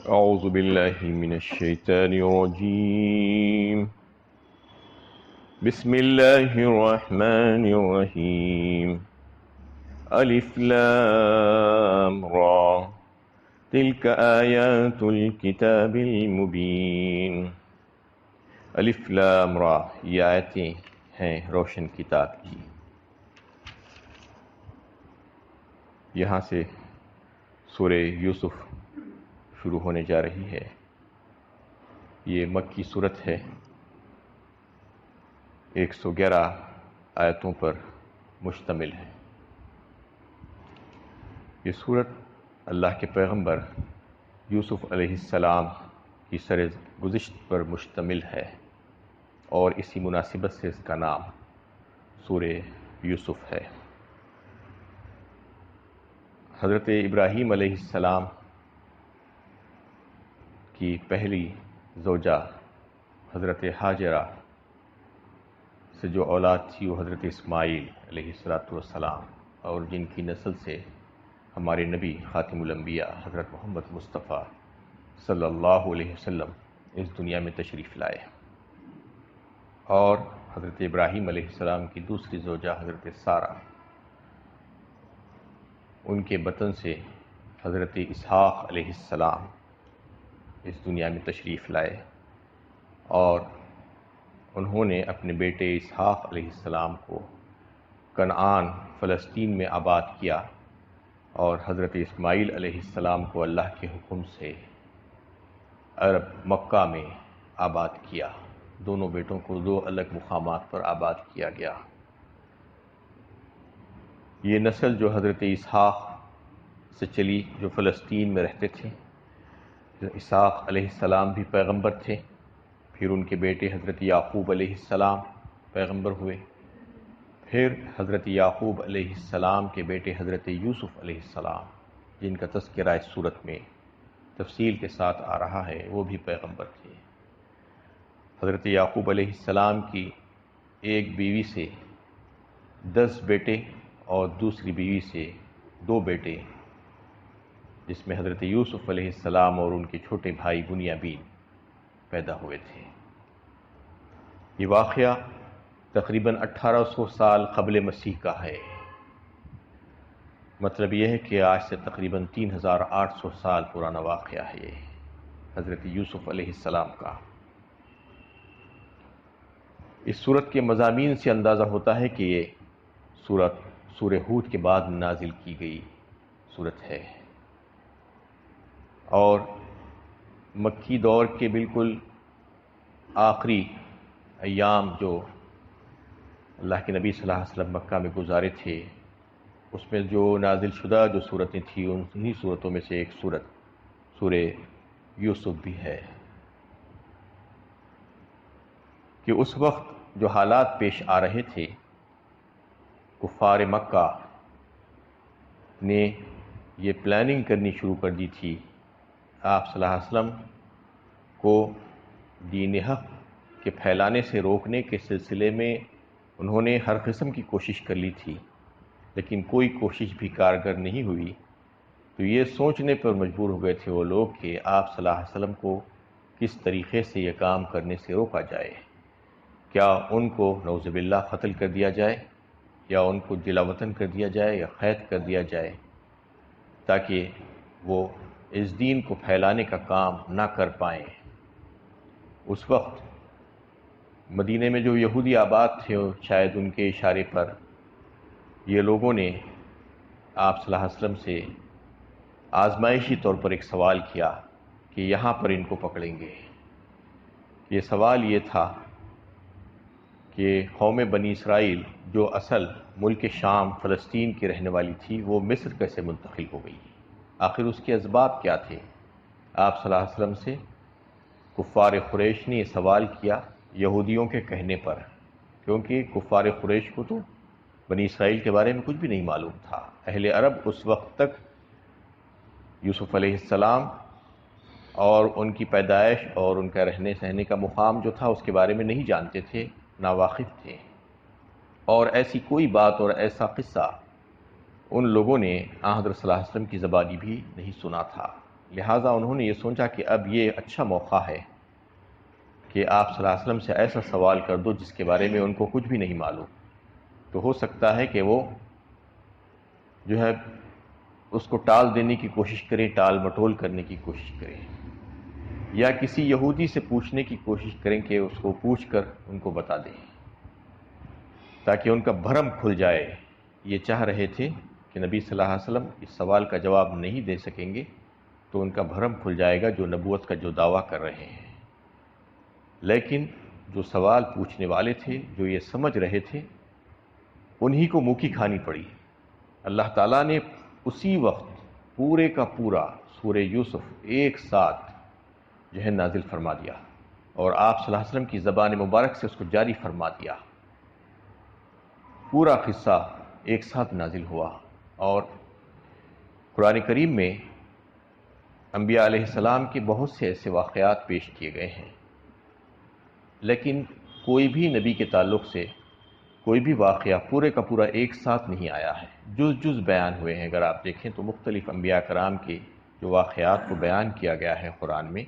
أعوذ بالله من الشيطان الرجيم بسم الله الرحمن الرحيم ألف لام را تلك آيات الكتاب المبين الف لام را یہ آیتیں ہیں روشن کتاب کی۔ یہاں سے سورہ یوسف شروع ہونے جا رہی ہے۔ یہ مکی صورت ہے، 111 آیتوں پر مشتمل ہے۔ یہ صورت اللہ کے پیغمبر یوسف علیہ السلام کی سر گزشت پر مشتمل ہے، اور اسی مناسبت سے اس کا نام سورہ یوسف ہے۔ حضرت ابراہیم علیہ السلام کی پہلی زوجہ حضرت ہاجرہ سے جو اولاد تھی وہ حضرت اسماعیل علیہ السلام، اور جن کی نسل سے ہمارے نبی خاتم الانبیاء حضرت محمد مصطفیٰ صلی اللہ علیہ وسلم اس دنیا میں تشریف لائے۔ اور حضرت ابراہیم علیہ السلام کی دوسری زوجہ حضرت سارہ، ان کے بطن سے حضرت اسحاق علیہ السلام اس دنیا میں تشریف لائے، اور انہوں نے اپنے بیٹے اسحاق علیہ السلام کو کنعان فلسطین میں آباد کیا، اور حضرت اسماعیل علیہ السلام کو اللہ کے حکم سے عرب مکہ میں آباد کیا۔ دونوں بیٹوں کو دو الگ مقامات پر آباد کیا گیا۔ یہ نسل جو حضرت اسحاق سے چلی، جو فلسطین میں رہتے تھے، اسحاق علیہ السلام بھی پیغمبر تھے، پھر ان کے بیٹے حضرت یعقوب علیہ السلام پیغمبر ہوئے، پھر حضرت یعقوب علیہ السلام کے بیٹے حضرت یوسف علیہ السلام، جن کا تذکرہ اس صورت میں تفصیل کے ساتھ آ رہا ہے، وہ بھی پیغمبر تھے۔ حضرت یعقوب علیہ السلام کی ایک بیوی سے 10 بیٹے اور دوسری بیوی سے 2 بیٹے، جس میں حضرت یوسف علیہ السلام اور ان کے چھوٹے بھائی بنیامین پیدا ہوئے تھے۔ یہ واقعہ تقریباً 1800 سال قبل مسیح کا ہے۔ مطلب یہ ہے کہ آج سے تقریباً 3800 سال پرانا واقعہ ہے یہ حضرت یوسف علیہ السلام کا۔ اس صورت کے مضامین سے اندازہ ہوتا ہے کہ یہ صورت سورہ ہود کے بعد نازل کی گئی صورت ہے، اور مکی دور کے بالکل آخری ایام جو اللہ کے نبی صلی اللہ علیہ وسلم مکہ میں گزارے تھے، اس میں جو نازل شدہ جو صورتیں تھیں، انہی صورتوں میں سے ایک صورت سورہ یوسف بھی ہے، کہ اس وقت جو حالات پیش آ رہے تھے، کفار مکہ نے یہ پلاننگ کرنی شروع کر دی تھی آپ صلی اللہ علیہ وسلم کو دین حق کے پھیلانے سے روکنے کے سلسلے میں۔ انہوں نے ہر قسم کی کوشش کر لی تھی، لیکن کوئی کوشش بھی کارگر نہیں ہوئی، تو یہ سوچنے پر مجبور ہو گئے تھے وہ لوگ کہ آپ صلی اللہ علیہ وسلم کو کس طریقے سے یہ کام کرنے سے روکا جائے۔ کیا ان کو نعوذ باللہ قتل کر دیا جائے، یا ان کو جلا وطن کر دیا جائے، یا قید کر دیا جائے، تاکہ وہ اس دین کو پھیلانے کا کام نہ کر پائیں۔ اس وقت مدینے میں جو یہودی آباد تھے، شاید ان کے اشارے پر یہ لوگوں نے آپ صلی اللہ علیہ وسلم سے آزمائشی طور پر ایک سوال کیا کہ یہاں پر ان کو پکڑیں گے۔ یہ سوال یہ تھا کہ قوم بنی اسرائیل جو اصل ملک شام فلسطین کی رہنے والی تھی، وہ مصر کیسے منتقل ہو گئی؟ آخر اس کے اسباب کیا تھے؟ آپ صلی اللہ علیہ وسلم سے کفار قریش نے یہ سوال کیا یہودیوں کے کہنے پر، کیونکہ کفار قریش کو تو بنی اسرائیل کے بارے میں کچھ بھی نہیں معلوم تھا۔ اہل عرب اس وقت تک یوسف علیہ السلام اور ان کی پیدائش اور ان کا رہنے سہنے کا مقام جو تھا، اس کے بارے میں نہیں جانتے تھے، ناواقف تھے، اور ایسی کوئی بات اور ایسا قصہ ان لوگوں نے حضرت صلی اللہ علیہ وسلم کی زبانی بھی نہیں سنا تھا۔ لہٰذا انہوں نے یہ سوچا کہ اب یہ اچھا موقع ہے کہ آپ صلی اللہ علیہ وسلم سے ایسا سوال کر دو جس کے بارے میں ان کو کچھ بھی نہیں معلوم، تو ہو سکتا ہے کہ وہ جو ہے اس کو ٹال دینے کی کوشش کریں، ٹال مٹول کرنے کی کوشش کریں، یا کسی یہودی سے پوچھنے کی کوشش کریں کہ اس کو پوچھ کر ان کو بتا دیں تاکہ ان کا بھرم کھل جائے۔ یہ چاہ رہے تھے کہ نبی صلی اللہ علیہ وسلم اس سوال کا جواب نہیں دے سکیں گے تو ان کا بھرم کھل جائے گا جو نبوت کا جو دعویٰ کر رہے ہیں۔ لیکن جو سوال پوچھنے والے تھے، جو یہ سمجھ رہے تھے، انہی کو منہ کی کھانی پڑی۔ اللہ تعالیٰ نے اسی وقت پورے کا پورا سورہ یوسف ایک ساتھ جو ہے نازل فرما دیا، اور آپ صلی اللہ علیہ وسلم کی زبان مبارک سے اس کو جاری فرما دیا۔ پورا قصہ ایک ساتھ نازل ہوا، اور قرآن کریم میں انبیاء علیہ السلام کے بہت سے ایسے واقعات پیش کیے گئے ہیں، لیکن کوئی بھی نبی کے تعلق سے کوئی بھی واقعہ پورے کا پورا ایک ساتھ نہیں آیا ہے، جز جز بیان ہوئے ہیں۔ اگر آپ دیکھیں تو مختلف انبیاء کرام کے جو واقعات کو بیان کیا گیا ہے قرآن میں،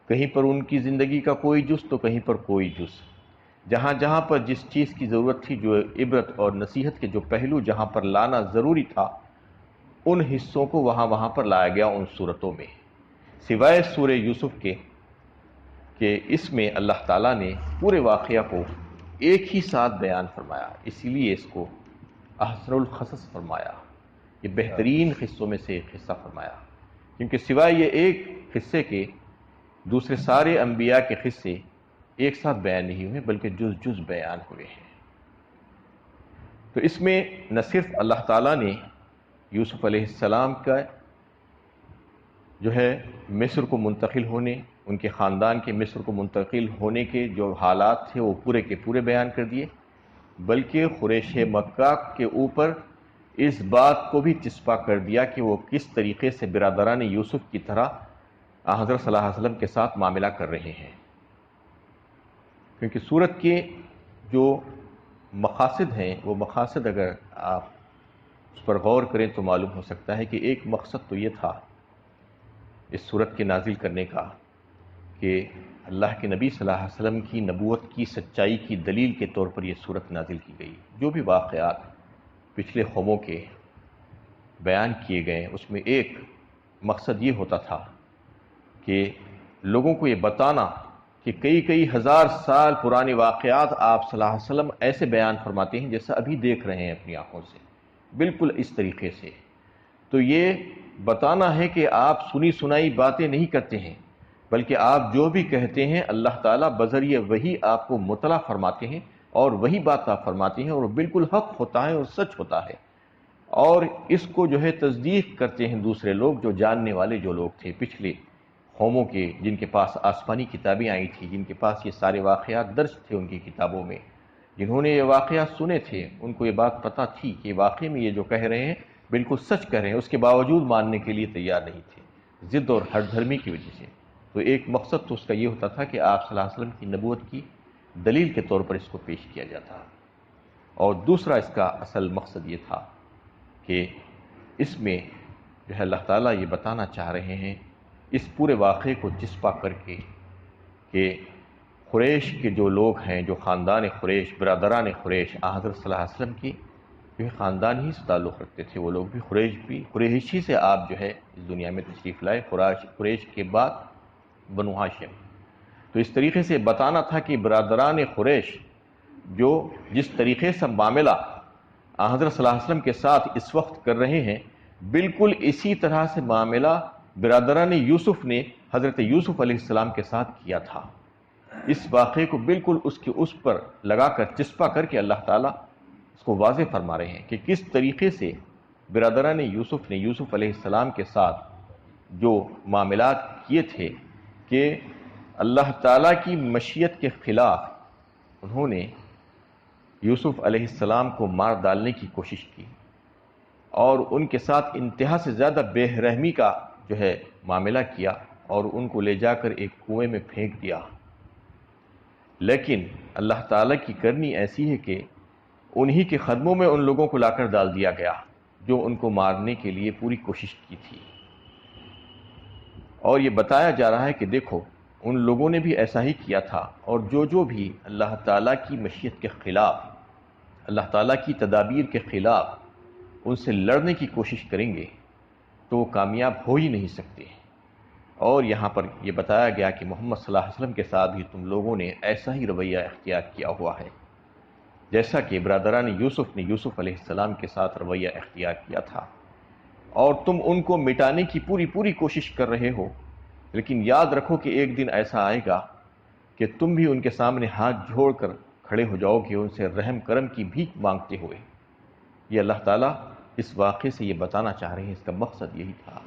کہیں پر ان کی زندگی کا کوئی جز تو کہیں پر کوئی جز، جہاں جہاں پر جس چیز کی ضرورت تھی، جو عبرت اور نصیحت کے جو پہلو جہاں پر لانا ضروری تھا، ان حصوں کو وہاں وہاں پر لایا گیا ان صورتوں میں، سوائے سورہ یوسف کے کہ اس میں اللہ تعالیٰ نے پورے واقعہ کو ایک ہی ساتھ بیان فرمایا، اسی لیے اس کو احسن القصص فرمایا، یہ بہترین قصوں میں سے ایک قصہ فرمایا، کیونکہ سوائے یہ ایک قصے کے دوسرے سارے انبیاء کے قصے ایک ساتھ بیان نہیں ہوئے بلکہ جز جز بیان ہوئے ہیں۔ تو اس میں نہ صرف اللہ تعالیٰ نے یوسف علیہ السلام کا جو ہے مصر کو منتقل ہونے، ان کے خاندان کے مصر کو منتقل ہونے کے جو حالات تھے وہ پورے کے پورے بیان کر دیے، بلکہ قریش مکہ کے اوپر اس بات کو بھی چسپا کر دیا کہ وہ کس طریقے سے برادران یوسف کی طرح حضرت صلی اللہ علیہ وسلم کے ساتھ معاملہ کر رہے ہیں، کیونکہ سورت کے جو مقاصد ہیں وہ مقاصد اگر آپ اس پر غور کریں تو معلوم ہو سکتا ہے کہ ایک مقصد تو یہ تھا اس سورت کے نازل کرنے کا کہ اللہ کے نبی صلی اللہ علیہ وسلم کی نبوت کی سچائی کی دلیل کے طور پر یہ سورت نازل کی گئی۔ جو بھی واقعات پچھلے قوموں کے بیان کیے گئے اس میں ایک مقصد یہ ہوتا تھا کہ لوگوں کو یہ بتانا کہ کئی ہزار سال پرانے واقعات آپ صلی اللہ علیہ وسلم ایسے بیان فرماتے ہیں جیسا ابھی دیکھ رہے ہیں اپنی آنکھوں سے، بالکل اس طریقے سے۔ تو یہ بتانا ہے کہ آپ سنی سنائی باتیں نہیں کرتے ہیں، بلکہ آپ جو بھی کہتے ہیں اللہ تعالیٰ بذریعہ وہی آپ کو مطلع فرماتے ہیں، اور وہی بات آپ فرماتے ہیں اور بالکل حق ہوتا ہے اور سچ ہوتا ہے، اور اس کو جو ہے تصدیق کرتے ہیں دوسرے لوگ، جو جاننے والے جو لوگ تھے پچھلے قوموں کے، جن کے پاس آسمانی کتابیں آئی تھیں، جن کے پاس یہ سارے واقعات درج تھے ان کی کتابوں میں، جنہوں نے یہ واقعات سنے تھے، ان کو یہ بات پتہ تھی کہ واقعی میں یہ جو کہہ رہے ہیں بالکل سچ کہہ رہے ہیں، اس کے باوجود ماننے کے لیے تیار نہیں تھے، ضد اور ہٹ دھرمی کی وجہ سے۔ تو ایک مقصد تو اس کا یہ ہوتا تھا کہ آپ صلی اللہ علیہ وسلم کی نبوت کی دلیل کے طور پر اس کو پیش کیا جاتا، اور دوسرا اس کا اصل مقصد یہ تھا کہ اس میں جو ہے اللہ تعالیٰ یہ بتانا چاہ رہے ہیں اس پورے واقعے کو چسپا کر کے کہ قریش کے جو لوگ ہیں، جو خاندان قریش، برادران قریش، حضرت صلی اللہ علیہ وسلم کی جو ہے خاندان ہی سے تعلق رکھتے تھے، وہ لوگ بھی قریش ہی سے آپ جو ہے اس دنیا میں تشریف لائے، قریش کے بعد بنو ہاشم۔ تو اس طریقے سے بتانا تھا کہ برادران قریش جو جس طریقے سے معاملہ حضرت صلی اللہ علیہ وسلم کے ساتھ اس وقت کر رہے ہیں، بالکل اسی طرح سے معاملہ برادران یوسف نے حضرت یوسف علیہ السلام کے ساتھ کیا تھا۔ اس واقعے کو بالکل اس پر لگا کر چسپا کر کے اللہ تعالیٰ اس کو واضح فرما رہے ہیں کہ کس طریقے سے برادران یوسف نے یوسف علیہ السلام کے ساتھ جو معاملات کیے تھے کہ اللہ تعالیٰ کی مشیت کے خلاف انہوں نے یوسف علیہ السلام کو مار ڈالنے کی کوشش کی، اور ان کے ساتھ انتہا سے زیادہ بے رحمی کا جو ہے معاملہ کیا، اور ان کو لے جا کر ایک کنویں میں پھینک دیا۔ لیکن اللہ تعالیٰ کی کرنی ایسی ہے کہ انہی کے قدموں میں ان لوگوں کو لا کر ڈال دیا گیا جو ان کو مارنے کے لیے پوری کوشش کی تھی۔ اور یہ بتایا جا رہا ہے کہ دیکھو ان لوگوں نے بھی ایسا ہی کیا تھا، اور جو بھی اللہ تعالیٰ کی مشیت کے خلاف، اللہ تعالیٰ کی تدابیر کے خلاف ان سے لڑنے کی کوشش کریں گے تو وہ کامیاب ہو ہی نہیں سکتے۔ اور یہاں پر یہ بتایا گیا کہ محمد صلی اللہ علیہ وسلم کے ساتھ بھی تم لوگوں نے ایسا ہی رویہ اختیار کیا ہوا ہے، جیسا کہ برادران یوسف نے یوسف علیہ السلام کے ساتھ رویہ اختیار کیا تھا، اور تم ان کو مٹانے کی پوری کوشش کر رہے ہو۔ لیکن یاد رکھو کہ ایک دن ایسا آئے گا کہ تم بھی ان کے سامنے ہاتھ جوڑ کر کھڑے ہو جاؤ گے، ان سے رحم کرم کی بھیک مانگتے ہوئے۔ یہ اللہ تعالیٰ اس واقعے سے یہ بتانا چاہ رہے ہیں، اس کا مقصد یہی تھا۔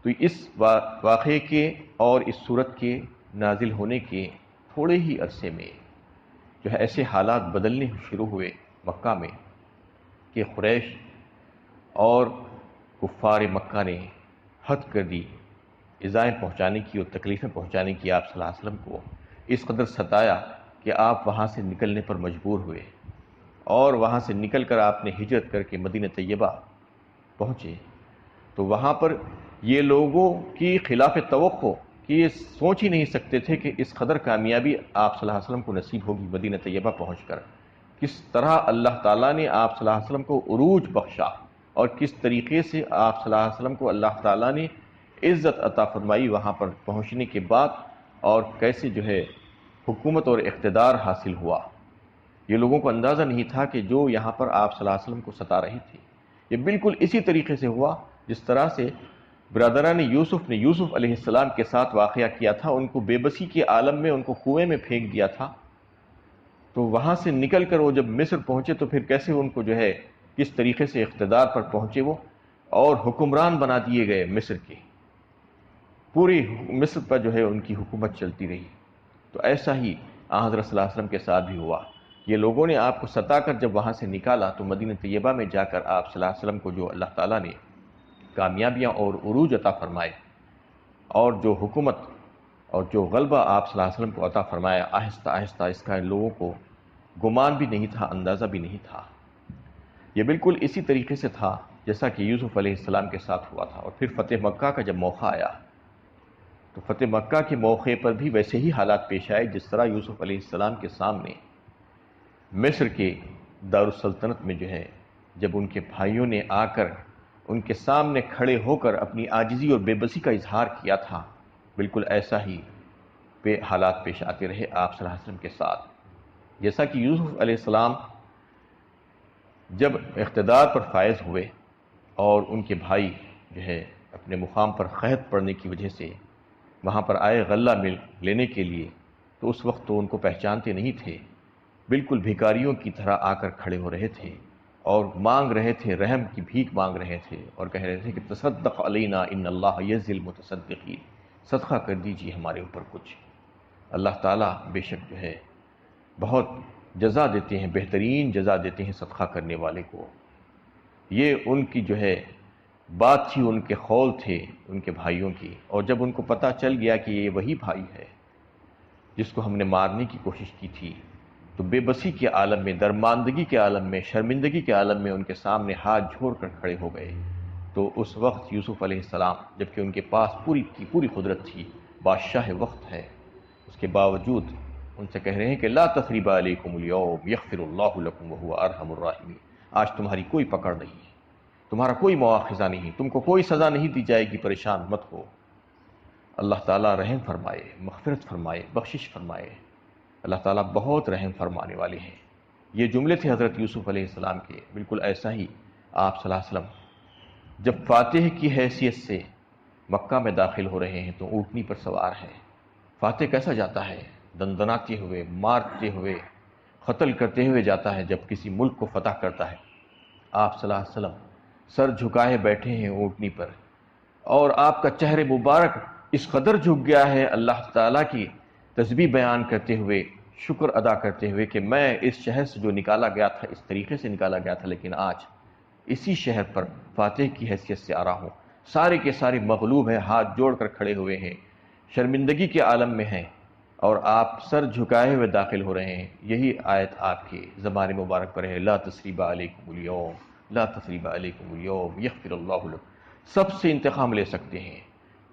تو اس واقعے کے اور اس صورت کے نازل ہونے کے تھوڑے ہی عرصے میں جو ہے ایسے حالات بدلنے شروع ہوئے مکہ میں کہ قریش اور کفار مکہ نے حد کر دی، ایذائیں پہنچانے کی اور تکلیفیں پہنچانے کی آپ صلی اللہ علیہ وسلم کو، اس قدر ستایا کہ آپ وہاں سے نکلنے پر مجبور ہوئے، اور وہاں سے نکل کر آپ نے ہجرت کر کے مدینہ طیبہ پہنچے۔ تو وہاں پر یہ لوگوں کی خلاف توقع کہ یہ سوچ ہی نہیں سکتے تھے کہ اس قدر کامیابی آپ صلی اللہ علیہ وسلم کو نصیب ہوگی مدینہ طیبہ پہنچ کر، کس طرح اللہ تعالیٰ نے آپ صلی اللہ علیہ وسلم کو عروج بخشا، اور کس طریقے سے آپ صلی اللہ علیہ وسلم کو اللہ تعالیٰ نے عزت عطا فرمائی وہاں پر پہنچنے کے بعد، اور کیسے جو ہے حکومت اور اقتدار حاصل ہوا۔ یہ لوگوں کو اندازہ نہیں تھا کہ جو یہاں پر آپ صلی اللہ علیہ وسلم کو ستا رہے تھے، یہ بالکل اسی طریقے سے ہوا جس طرح سے برادران یوسف نے یوسف علیہ السلام کے ساتھ واقعہ کیا تھا۔ ان کو بے بسی کے عالم میں ان کو کنویں میں پھینک دیا تھا، تو وہاں سے نکل کر وہ جب مصر پہنچے تو پھر کیسے ان کو جو ہے کس طریقے سے اقتدار پر پہنچے وہ، اور حکمران بنا دیے گئے مصر کے، پوری مصر پر جو ہے ان کی حکومت چلتی رہی۔ تو ایسا ہی حضرت صلی اللہ علیہ وسلم کے ساتھ بھی ہوا۔ یہ لوگوں نے آپ کو ستا کر جب وہاں سے نکالا تو مدینہ طیبہ میں جا کر آپ صلی اللہ علیہ وسلم کو جو اللہ تعالیٰ نے کامیابیاں اور عروج عطا فرمائے، اور جو حکومت اور جو غلبہ آپ صلی اللہ علیہ وسلم کو عطا فرمایا آہستہ آہستہ، اس کا ان لوگوں کو گمان بھی نہیں تھا، اندازہ بھی نہیں تھا۔ یہ بالکل اسی طریقے سے تھا جیسا کہ یوسف علیہ السلام کے ساتھ ہوا تھا۔ اور پھر فتح مکہ کا جب موقع آیا تو فتح مکہ کے موقع پر بھی ویسے ہی حالات پیش آئے جس طرح یوسف علیہ السلام کے سامنے مصر کے دارالسلطنت میں جو ہے جب ان کے بھائیوں نے آ کر ان کے سامنے کھڑے ہو کر اپنی عاجزی اور بے بسی کا اظہار کیا تھا، بالکل ایسا ہی حالات پیش آتے رہے آپ صلی اللہ علیہ وسلم کے ساتھ۔ جیسا کہ یوسف علیہ السلام جب اقتدار پر فائز ہوئے اور ان کے بھائی جو ہے اپنے مقام پر قحط پڑنے کی وجہ سے وہاں پر آئے غلہ مل لینے کے لیے، تو اس وقت تو ان کو پہچانتے نہیں تھے، بالکل بھیکاریوں کی طرح آ کر کھڑے ہو رہے تھے اور مانگ رہے تھے، رحم کی بھیک مانگ رہے تھے، اور کہہ رہے تھے کہ تصدق علینا ان اللہ یجزی المتصدقین، صدقہ کر دیجیے ہمارے اوپر کچھ، اللہ تعالیٰ بے شک جو ہے بہت جزا دیتے ہیں، بہترین جزا دیتے ہیں صدقہ کرنے والے کو۔ یہ ان کی جو ہے بات تھی، ان کے قول تھے ان کے بھائیوں کی، اور جب ان کو پتہ چل گیا کہ یہ وہی بھائی ہے جس کو ہم نے مارنے کی کوشش کی تھی، تو بے بسی کے عالم میں، درماندگی کے عالم میں، شرمندگی کے عالم میں ان کے سامنے ہاتھ جوڑ کر کھڑے ہو گئے۔ تو اس وقت یوسف علیہ السلام، جبکہ ان کے پاس پوری کی پوری قدرت تھی، بادشاہ وقت ہے، اس کے باوجود ان سے کہہ رہے ہیں کہ لا تثریب علیکم اليوم یغفر اللہ لکم وہو ارحم الراحمین، آج تمہاری کوئی پکڑ نہیں ہے، تمہارا کوئی مواخذہ نہیں، تم کو کوئی سزا نہیں دی جائے گی، پریشان مت ہو۔ اللہ تعالیٰ رحم فرمائے، مغفرت فرمائے، بخشش فرمائے، اللہ تعالیٰ بہت رحم فرمانے والے ہیں۔ یہ جملے تھے حضرت یوسف علیہ السلام کے۔ بالکل ایسا ہی آپ صلی اللہ علیہ وسلم جب فاتح کی حیثیت سے مکہ میں داخل ہو رہے ہیں تو اونٹنی پر سوار ہے۔ فاتح کیسا جاتا ہے؟ دندناتے ہوئے، مارتے ہوئے، قتل کرتے ہوئے جاتا ہے جب کسی ملک کو فتح کرتا ہے۔ آپ صلی اللہ علیہ وسلم سر جھکائے بیٹھے ہیں اونٹنی پر، اور آپ کا چہرے مبارک اس قدر جھک گیا ہے اللہ تعالیٰ کی تسبیح بیان کرتے ہوئے، شکر ادا کرتے ہوئے کہ میں اس شہر سے جو نکالا گیا تھا اس طریقے سے نکالا گیا تھا، لیکن آج اسی شہر پر فاتح کی حیثیت سے آ رہا ہوں۔ سارے کے سارے مغلوب ہیں، ہاتھ جوڑ کر کھڑے ہوئے ہیں، شرمندگی کے عالم میں ہیں، اور آپ سر جھکائے ہوئے داخل ہو رہے ہیں۔ یہی آیت آپ کے زبان مبارک پر ہے، لا تثریب علیکم اليوم، لا تثریب علیکم اليوم یغفر اللہ لکم۔ سب سے انتقام لے سکتے ہیں،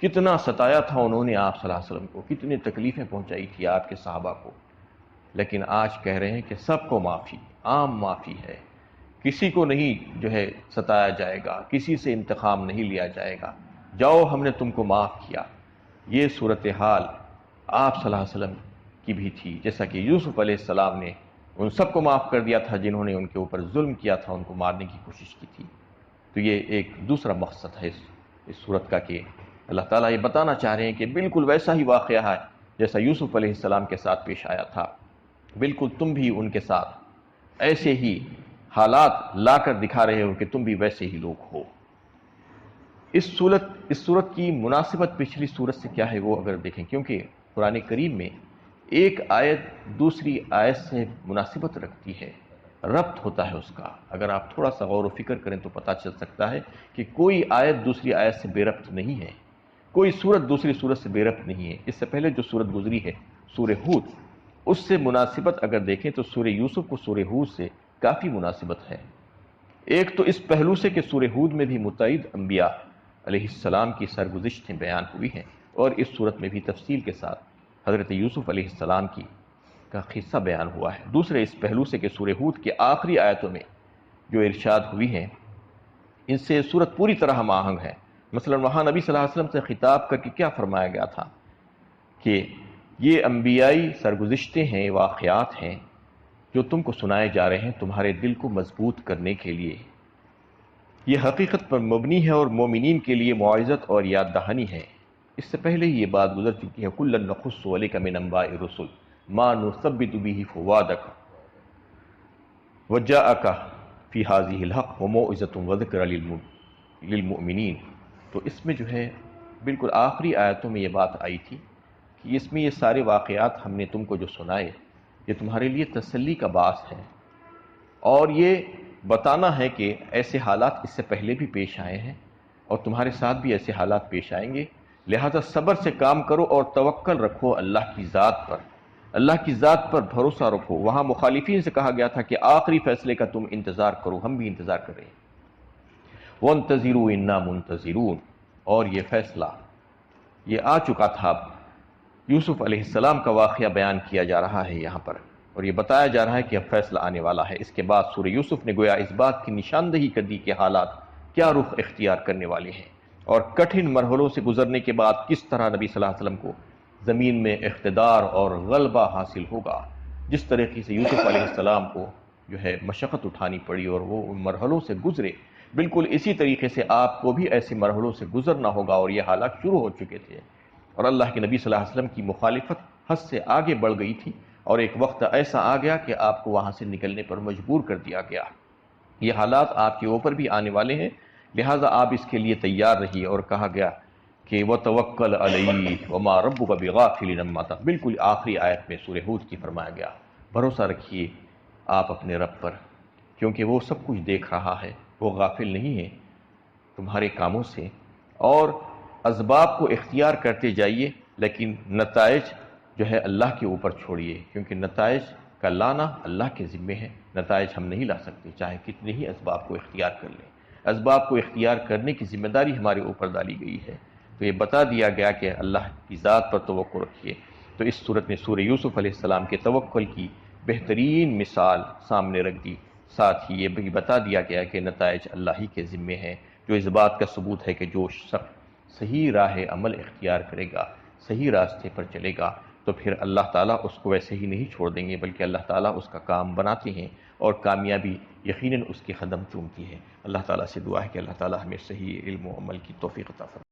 کتنا ستایا تھا انہوں نے آپ صلی اللہ علیہ وسلم کو، کتنی تکلیفیں پہنچائی تھی آپ کے صحابہ کو، لیکن آج کہہ رہے ہیں کہ سب کو معافی، عام معافی ہے، کسی کو نہیں جو ہے ستایا جائے گا، کسی سے انتقام نہیں لیا جائے گا، جاؤ ہم نے تم کو معاف کیا۔ یہ صورتحال آپ صلی اللہ علیہ وسلم کی بھی تھی، جیسا کہ یوسف علیہ السلام نے ان سب کو معاف کر دیا تھا جنہوں نے ان کے اوپر ظلم کیا تھا، ان کو مارنے کی کوشش کی تھی۔ تو یہ ایک دوسرا مقصد ہے اس صورت کا، کہ اللہ تعالیٰ یہ بتانا چاہ رہے ہیں کہ بالکل ویسا ہی واقعہ ہے جیسا یوسف علیہ السلام کے ساتھ پیش آیا تھا، بالکل تم بھی ان کے ساتھ ایسے ہی حالات لا کر دکھا رہے ہو کہ تم بھی ویسے ہی لوگ ہو۔ اس صورت کی مناسبت پچھلی صورت سے کیا ہے وہ اگر دیکھیں، کیونکہ قرآن کریم میں ایک آیت دوسری آیت سے مناسبت رکھتی ہے، ربط ہوتا ہے اس کا۔ اگر آپ تھوڑا سا غور و فکر کریں تو پتہ چل سکتا ہے کہ کوئی آیت دوسری آیت سے بے ربط نہیں ہے، کوئی صورت دوسری صورت سے بے ربط نہیں ہے۔ اس سے پہلے جو صورت گزری ہے سورہ ہود، اس سے مناسبت اگر دیکھیں تو سورہ یوسف کو سورہ ہود سے کافی مناسبت ہے۔ ایک تو اس پہلو سے کہ سورہ ہود میں بھی متعدد انبیاء علیہ السلام کی سرگزشتیں بیان ہوئی ہیں، اور اس صورت میں بھی تفصیل کے ساتھ حضرت یوسف علیہ السلام کا قصہ بیان ہوا ہے۔ دوسرے اس پہلو سے کہ سورہ ہود کے آخری آیتوں میں جو ارشاد ہوئی ہیں، ان سے صورت پوری طرح ہم آہنگ ہے۔ مثلا وہاں نبی صلی اللہ علیہ وسلم سے خطاب کر کے کیا فرمایا گیا تھا کہ یہ انبیائی سرگزشتیں ہیں، واقعات ہیں جو تم کو سنائے جا رہے ہیں تمہارے دل کو مضبوط کرنے کے لیے، یہ حقیقت پر مبنی ہے اور مومنین کے لیے موعظت اور یاد دہانی ہے۔ اس سے پہلے ہی یہ بات گزر چکی ہے، کُلًا نَقُصُّ عَلَيْكَ مِنْ أَنْبَاءِ الرُّسُلِ مَا نُثَبِّتُ بِهِ فُؤَادَكَ وَجَاءَكَ فِي هَٰذِهِ الْحَقُّ وَمَوْعِظَةٌ وَذِكْرَىٰ لِلْمُؤْمِنِينَ۔ تو اس میں جو ہے بالکل آخری آیتوں میں یہ بات آئی تھی کہ اس میں یہ سارے واقعات ہم نے تم کو جو سنائے، یہ تمہارے لیے تسلی کا باعث ہے، اور یہ بتانا ہے کہ ایسے حالات اس سے پہلے بھی پیش آئے ہیں اور تمہارے ساتھ بھی ایسے حالات پیش آئیں گے، لہذا صبر سے کام کرو اور توکل رکھو اللہ کی ذات پر، اللہ کی ذات پر بھروسہ رکھو۔ وہاں مخالفین سے کہا گیا تھا کہ آخری فیصلے کا تم انتظار کرو، ہم بھی انتظار کر رہے ہیں۔ وَانتَظِرُوا إِنَّا مُنتَظِرُونَ، اور یہ فیصلہ یہ آ چکا تھا۔ یوسف علیہ السلام کا واقعہ بیان کیا جا رہا ہے یہاں پر، اور یہ بتایا جا رہا ہے کہ اب فیصلہ آنے والا ہے۔ اس کے بعد سورہ یوسف نے گویا اس بات کی نشاندہی کر دی کہ حالات کیا رخ اختیار کرنے والے ہیں، اور کٹھن مرحلوں سے گزرنے کے بعد کس طرح نبی صلی اللہ علیہ وسلم کو زمین میں اقتدار اور غلبہ حاصل ہوگا۔ جس طریقے سے یوسف علیہ السلام کو جو ہے مشقت اٹھانی پڑی اور وہ ان مرحلوں سے گزرے، بالکل اسی طریقے سے آپ کو بھی ایسے مرحلوں سے گزرنا ہوگا، اور یہ حالات شروع ہو چکے تھے، اور اللہ کے نبی صلی اللہ علیہ وسلم کی مخالفت حد سے آگے بڑھ گئی تھی، اور ایک وقت ایسا آ گیا کہ آپ کو وہاں سے نکلنے پر مجبور کر دیا گیا۔ یہ حالات آپ کے اوپر بھی آنے والے ہیں، لہٰذا آپ اس کے لیے تیار رہیے۔ اور کہا گیا کہ وَتَوَكَّلْ عَلَيْهِ وَمَا رَبُّكَ بِغَافِلٍ عَمَّا تَعْمَلُونَ، بالکل آخری آیت میں سورہ ہود کی فرمایا گیا، بھروسہ رکھیے آپ اپنے رب پر، کیونکہ وہ سب کچھ دیکھ رہا ہے، وہ غافل نہیں ہے تمہارے کاموں سے، اور اسباب کو اختیار کرتے جائیے، لیکن نتائج جو ہے اللہ کے اوپر چھوڑیے، کیونکہ نتائج کا لانا اللہ کے ذمے ہے، نتائج ہم نہیں لا سکتے چاہے کتنے ہی اسباب کو اختیار کر لیں۔ اسباب کو اختیار کرنے کی ذمہ داری ہمارے اوپر ڈالی گئی ہے، تو یہ بتا دیا گیا کہ اللہ کی ذات پر توکل رکھیے۔ تو اس صورت میں سورہ یوسف علیہ السلام کے توکل کی بہترین مثال سامنے رکھ دی، ساتھ ہی یہ بھی بتا دیا گیا کہ نتائج اللہ ہی کے ذمے ہیں، جو اس بات کا ثبوت ہے کہ جو شخص صحیح راہ عمل اختیار کرے گا، صحیح راستے پر چلے گا، تو پھر اللہ تعالیٰ اس کو ویسے ہی نہیں چھوڑ دیں گے، بلکہ اللہ تعالیٰ اس کا کام بناتے ہیں، اور کامیابی یقیناً اس کے قدم چومتی ہے۔ اللہ تعالیٰ سے دعا ہے کہ اللہ تعالیٰ ہمیں صحیح علم و عمل کی توفیق عطا فرمائے۔